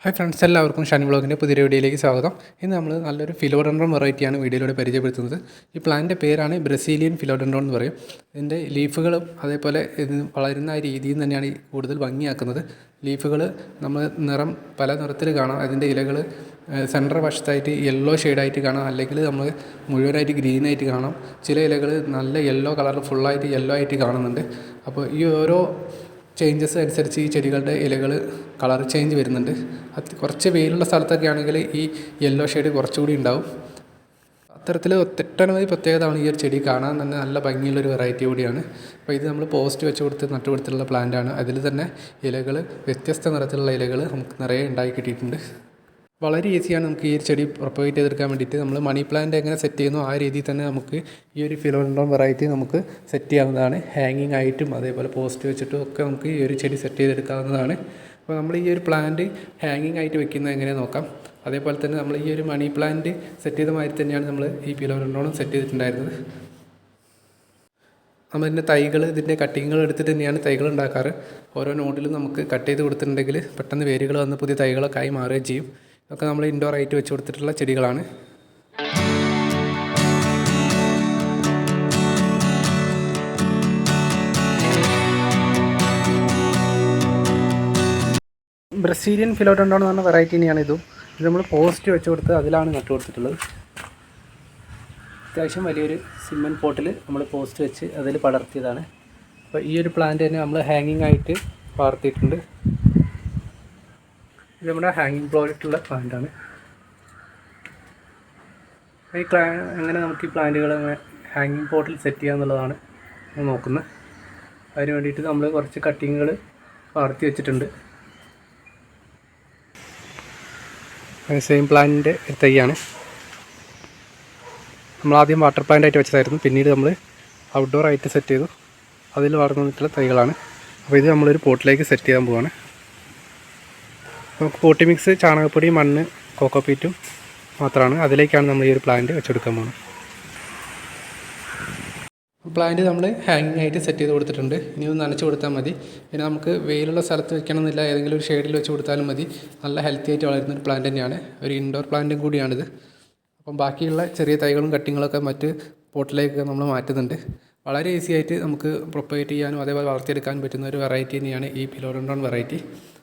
Hi friends, എല്ലാവർക്കും ഷാനി വ്ളോഗിൻ്റെ പുതിയ വീഡിയോയിലേക്ക് സ്വാഗതം. ഇന്ന് നമ്മൾ നല്ലൊരു ഫിലോഡെൻഡ്രോൺ വെറൈറ്റിയാണ് വീഡിയോയിലൂടെ പരിചയപ്പെടുത്തുന്നത്. ഈ പ്ലാന്റിൻ്റെ പേരാണ് ബ്രസീലിയൻ ഫിലോഡെൻഡ്രോൺ എന്ന് പറയും. ഇതിൻ്റെ ലീഫുകളും അതേപോലെ ഇത് വളരുന്ന ആ രീതിയിൽ തന്നെയാണ് കൂടുതൽ ഭംഗിയാക്കുന്നത്. ലീഫുകൾ നമ്മൾ പല നിറത്തിൽ കാണാം. അതിൻ്റെ ഇലകൾ സെൻറ്റർ വശത്തായിട്ട് യെല്ലോ ഷെയ്ഡായിട്ട് കാണാം, അല്ലെങ്കിൽ നമ്മൾ മുഴുവനായിട്ട് ഗ്രീനായിട്ട് കാണാം. ചില ഇലകൾ നല്ല യെല്ലോ കളർ ഫുള്ളായിട്ട് യെല്ലോ ആയിട്ട് കാണുന്നുണ്ട്. അപ്പോൾ ഈ ഓരോ ചേഞ്ചസ് അനുസരിച്ച് ഈ ചെടികളുടെ ഇലകൾ കളർ ചേഞ്ച് വരുന്നുണ്ട്. അത് കുറച്ച് വെയിലുള്ള സ്ഥലത്തൊക്കെ ആണെങ്കിൽ ഈ യെല്ലോ ഷെയ്ഡ് കുറച്ചുകൂടി ഉണ്ടാവും. അത്തരത്തിൽ ഒട്ടനവധി പ്രത്യേകതയാണ് ഈ ഒരു ചെടി കാണാൻ തന്നെ നല്ല ഭംഗിയുള്ളൊരു വെറൈറ്റി കൂടിയാണ്. അപ്പോൾ ഇത് നമ്മൾ പോസ്റ്റ് വെച്ച് കൊടുത്ത് നട്ടുകൊടുത്തിട്ടുള്ള പ്ലാന്റാണ്. അതിൽ തന്നെ ഇലകൾ വ്യത്യസ്ത നിറത്തിലുള്ള ഇലകൾ നമുക്ക് നിറയെ ഉണ്ടായി കിട്ടിയിട്ടുണ്ട്. വളരെ ഈസിയാണ് നമുക്ക് ഈ ഒരു ചെടി പ്രൊപ്പഗേറ്റ് ചെയ്തെടുക്കാൻ വേണ്ടിയിട്ട്. നമ്മൾ മണി പ്ലാന്റ് എങ്ങനെ സെറ്റ് ചെയ്യുന്നു ആ രീതിയിൽ തന്നെ നമുക്ക് ഈ ഒരു ഫിലോഡെൻഡ്രോൺ വെറൈറ്റി നമുക്ക് സെറ്റ് ചെയ്യാവുന്നതാണ്. ഹാങ്ങിങ് ആയിട്ടും അതേപോലെ പോസ്റ്റ് വെച്ചിട്ടും ഒക്കെ നമുക്ക് ഈ ഒരു ചെടി സെറ്റ് ചെയ്തെടുക്കാവുന്നതാണ്. അപ്പോൾ നമ്മൾ ഈ ഒരു പ്ലാന്റ് ഹാങ്ങിങ് ആയിട്ട് വെക്കുന്നത് എങ്ങനെ നോക്കാം. അതേപോലെ തന്നെ നമ്മൾ ഈ ഒരു മണി പ്ലാന്റ് സെറ്റ് ചെയ്ത മാതിരി തന്നെയാണ് നമ്മൾ ഈ ഫിലോഡെൻഡ്രോണും സെറ്റ് ചെയ്തിട്ടുണ്ടായിരുന്നത്. നമ്മളതിൻ്റെ തൈകൾ, ഇതിൻ്റെ കട്ടിങ്ങുകൾ എടുത്തിട്ട് തന്നെയാണ് തൈകൾ ഉണ്ടാക്കാറ്. ഓരോ നോഡിലും നമുക്ക് കട്ട് ചെയ്ത് കൊടുത്തിട്ടുണ്ടെങ്കിൽ പെട്ടെന്ന് വേരുകൾ വന്ന് പുതിയ തൈകളൊക്കെ ആയി മാറുകയും ചെയ്യും. ഇതൊക്കെ നമ്മൾ ഇൻഡോർ ആയിട്ട് വെച്ച് കൊടുത്തിട്ടുള്ള ചെടികളാണ്. ബ്രസീലിയൻ ഫിലോഡെൻഡ്രോൺ എന്ന് പറഞ്ഞ വെറൈറ്റി തന്നെയാണ് ഇതും. ഇത് നമ്മൾ പോസ്റ്റ് വെച്ച് കൊടുത്ത് അതിലാണ് നട്ടു കൊടുത്തിട്ടുള്ളത്. അത്യാവശ്യം വലിയൊരു സിമെൻറ്റ് പോട്ടിൽ നമ്മൾ പോസ്റ്റ് വെച്ച് അതിൽ പടർത്തിയതാണ്. അപ്പോൾ ഈ ഒരു പ്ലാന്റ് തന്നെ നമ്മൾ ഹാങ്ങിങ് ആയിട്ട് വളർത്തിയിട്ടുണ്ട്. ഇത് നമ്മുടെ ഹാങ്ങിങ് പ്ലോട്ടുള്ള പ്ലാന്റാണ്. എങ്ങനെ നമുക്ക് ഈ പ്ലാന്റുകൾ ഹാങ്ങിങ് പോട്ടിൽ സെറ്റ് ചെയ്യുക എന്നുള്ളതാണ് നോക്കുന്നത്. അതിന് വേണ്ടിയിട്ട് നമ്മൾ കുറച്ച് കട്ടിങ്ങുകൾ വളർത്തി വെച്ചിട്ടുണ്ട്. സെയിം പ്ലാന്റിൻ്റെ തൈയാണ്. നമ്മളാദ്യം വാട്ടർ പ്ലാന്റ് ആയിട്ട് വെച്ചതായിരുന്നു. പിന്നീട് നമ്മൾ ഔട്ട്ഡോർ ആയിട്ട് സെറ്റ് ചെയ്തു. അതിൽ വളർന്നു വന്നിട്ടുള്ള തൈകളാണ്. അപ്പോൾ ഇത് നമ്മളൊരു പോട്ടിലേക്ക് സെറ്റ് ചെയ്യാൻ പോവുകയാണ്. നമുക്ക് പോട്ടി മിക്സ് ചാണകപ്പൊടി, മണ്ണ്, കോക്കോപീറ്റും മാത്രമാണ്. അതിലേക്കാണ് നമ്മൾ ഈ ഒരു പ്ലാന്റ് വെച്ചെടുക്കാൻ പോകുന്നത്. പ്ലാന്റ് നമ്മൾ ഹാങ്ങിങ് ആയിട്ട് സെറ്റ് ചെയ്ത് കൊടുത്തിട്ടുണ്ട്. ഇനി ഒന്ന് നനച്ച് കൊടുത്താൽ മതി. പിന്നെ നമുക്ക് വെയിലുള്ള സ്ഥലത്ത് വെക്കണമെന്നില്ല, ഏതെങ്കിലും ഒരു ഷെയ്ഡിൽ വെച്ച് കൊടുത്താലും മതി. നല്ല ഹെൽത്തി ആയിട്ട് വളരുന്ന ഒരു പ്ലാന്റ് തന്നെയാണ്. ഒരു ഇൻഡോർ പ്ലാന്റും കൂടിയാണിത്. അപ്പം ബാക്കിയുള്ള ചെറിയ തൈകളും കട്ടിങ്ങളൊക്കെ മറ്റ് പോട്ടിലേക്ക് നമ്മൾ മാറ്റുന്നുണ്ട്. വളരെ ഈസി ആയിട്ട് നമുക്ക് പ്രൊപ്പഗേറ്റ് ചെയ്യാനും അതേപോലെ വളർത്തിയെടുക്കാനും പറ്റുന്ന ഒരു വെറൈറ്റി തന്നെയാണ് ഈ ഫിലോഡെൻഡ്രോൺ വെറൈറ്റി.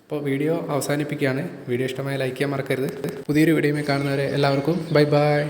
അപ്പോൾ വീഡിയോ അവസാനിപ്പിക്കുകയാണ്. വീഡിയോ ഇഷ്ടമായി ലൈക്ക് ചെയ്യാൻ മറക്കരുത്. പുതിയൊരു വീഡിയോയിൽ കാണുന്നവരെ എല്ലാവർക്കും ബൈ ബൈ.